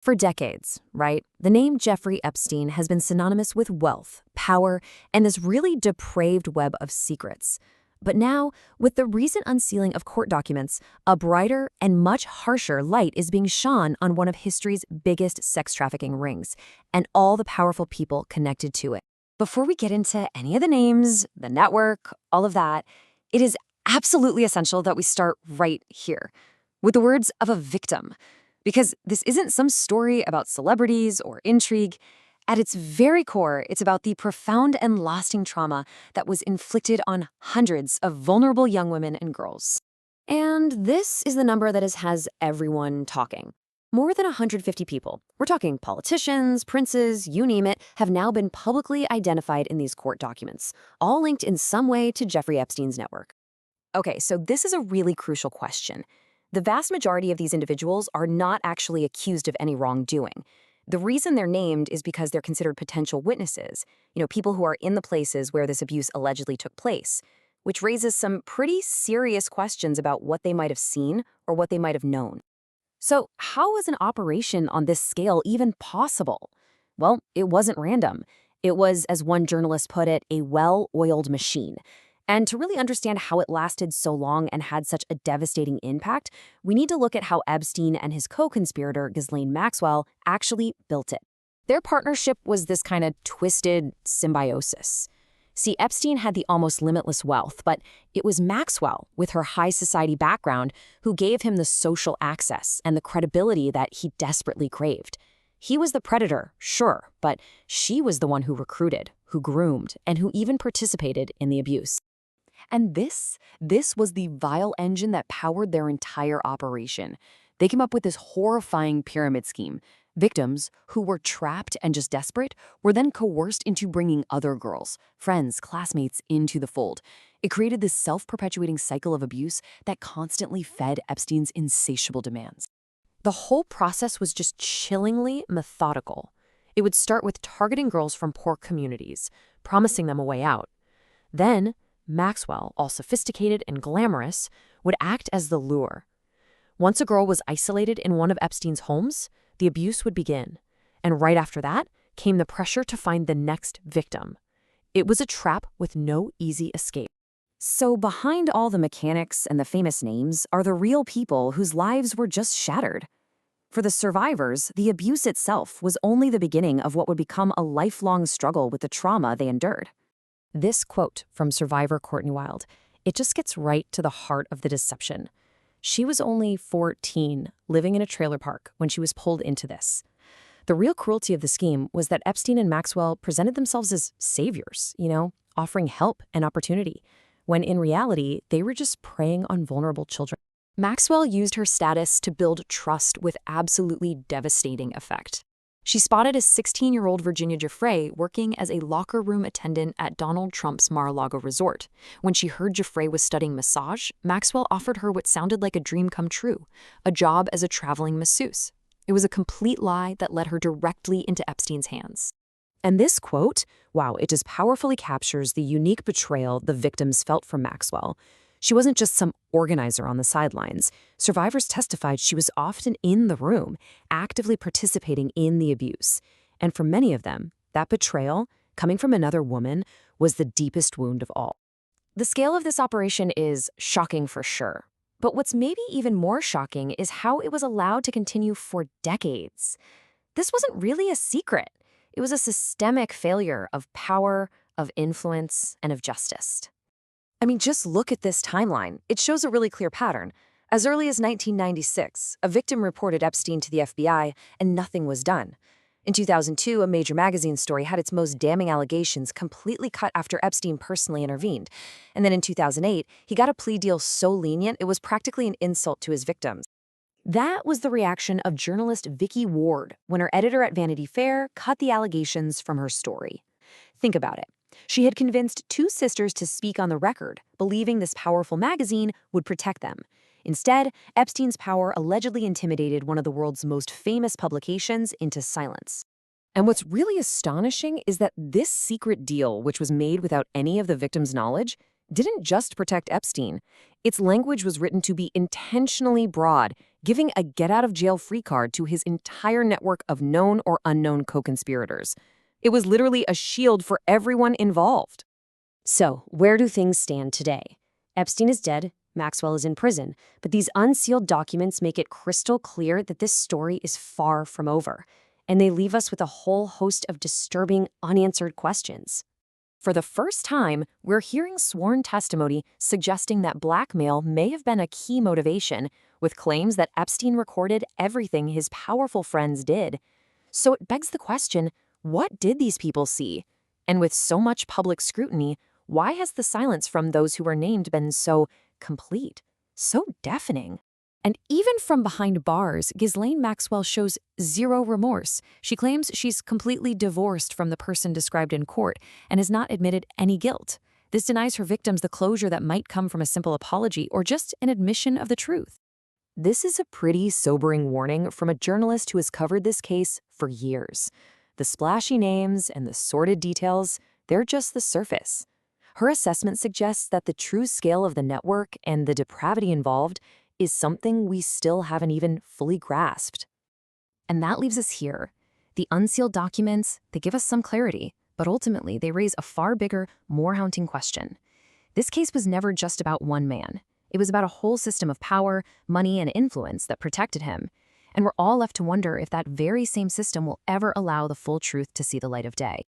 For decades, right, the name Jeffrey Epstein has been synonymous with wealth, power, and this really depraved web of secrets. But now, with the recent unsealing of court documents, a brighter and much harsher light is being shone on one of history's biggest sex trafficking rings, and all the powerful people connected to it. Before we get into any of the names, the network, all of that, it is absolutely essential that we start right here, with the words of a victim. Because this isn't some story about celebrities or intrigue. At its very core, it's about the profound and lasting trauma that was inflicted on hundreds of vulnerable young women and girls. And this is the number that has everyone talking. More than 150 people, we're talking politicians, princes, you name it, have now been publicly identified in these court documents, all linked in some way to Jeffrey Epstein's network. Okay, so this is a really crucial question. The vast majority of these individuals are not actually accused of any wrongdoing. The reason they're named is because they're considered potential witnesses, people who are in the places where this abuse allegedly took place, which raises some pretty serious questions about what they might have seen or what they might have known. So how was an operation on this scale even possible? Well, it wasn't random. It was, as one journalist put it, a well-oiled machine. And to really understand how it lasted so long and had such a devastating impact, we need to look at how Epstein and his co-conspirator, Ghislaine Maxwell, actually built it. Their partnership was this kind of twisted symbiosis. See, Epstein had the almost limitless wealth, but it was Maxwell, with her high society background, who gave him the social access and the credibility that he desperately craved. He was the predator, sure, but she was the one who recruited, who groomed, and who even participated in the abuse. And this was the vile engine that powered their entire operation. They came up with this horrifying pyramid scheme. Victims, who were trapped and just desperate, were then coerced into bringing other girls, friends, classmates into the fold. It created this self-perpetuating cycle of abuse that constantly fed Epstein's insatiable demands. The whole process was just chillingly methodical. It would start with targeting girls from poor communities, promising them a way out. Then, Maxwell, all sophisticated and glamorous, would act as the lure. Once a girl was isolated in one of Epstein's homes, the abuse would begin. And right after that came the pressure to find the next victim. It was a trap with no easy escape. So behind all the mechanics and the famous names are the real people whose lives were just shattered. For the survivors, the abuse itself was only the beginning of what would become a lifelong struggle with the trauma they endured. This quote from survivor Courtney Wild, it just gets right to the heart of the deception. She was only 14, living in a trailer park when she was pulled into this. The real cruelty of the scheme was that Epstein and Maxwell presented themselves as saviors, offering help and opportunity, when in reality, they were just preying on vulnerable children. Maxwell used her status to build trust with absolutely devastating effect. She spotted a 16-year-old Virginia Giuffre working as a locker room attendant at Donald Trump's Mar-a-Lago resort. When she heard Giuffre was studying massage, Maxwell offered her what sounded like a dream come true, a job as a traveling masseuse. It was a complete lie that led her directly into Epstein's hands. And this quote, wow, it just powerfully captures the unique betrayal the victims felt from Maxwell. She wasn't just some organizer on the sidelines. Survivors testified she was often in the room, actively participating in the abuse. And for many of them, that betrayal, coming from another woman, was the deepest wound of all. The scale of this operation is shocking for sure. But what's maybe even more shocking is how it was allowed to continue for decades. This wasn't really a secret. It was a systemic failure of power, of influence, and of justice. I mean, just look at this timeline. It shows a really clear pattern. As early as 1996, a victim reported Epstein to the FBI, and nothing was done. In 2002, a major magazine story had its most damning allegations completely cut after Epstein personally intervened. And then in 2008, he got a plea deal so lenient it was practically an insult to his victims. That was the reaction of journalist Vicky Ward when her editor at Vanity Fair cut the allegations from her story. Think about it. She had convinced two sisters to speak on the record, believing this powerful magazine would protect them. Instead, Epstein's power allegedly intimidated one of the world's most famous publications into silence. And what's really astonishing is that this secret deal, which was made without any of the victims' knowledge, didn't just protect Epstein. Its language was written to be intentionally broad, giving a get-out-of-jail-free card to his entire network of known or unknown co-conspirators. It was literally a shield for everyone involved. So, where do things stand today? Epstein is dead, Maxwell is in prison, but these unsealed documents make it crystal clear that this story is far from over, and they leave us with a whole host of disturbing, unanswered questions. For the first time, we're hearing sworn testimony suggesting that blackmail may have been a key motivation, with claims that Epstein recorded everything his powerful friends did. So it begs the question, what did these people see? And with so much public scrutiny, why has the silence from those who were named been so complete, so deafening? And even from behind bars, Ghislaine Maxwell shows zero remorse. She claims she's completely divorced from the person described in court and has not admitted any guilt. This denies her victims the closure that might come from a simple apology or just an admission of the truth. This is a pretty sobering warning from a journalist who has covered this case for years. The splashy names and the sordid details, they're just the surface. Her assessment suggests that the true scale of the network and the depravity involved is something we still haven't even fully grasped. And that leaves us here. The unsealed documents, they give us some clarity, but ultimately they raise a far bigger, more haunting question. This case was never just about one man. It was about a whole system of power, money, and influence that protected him. And we're all left to wonder if that very same system will ever allow the full truth to see the light of day.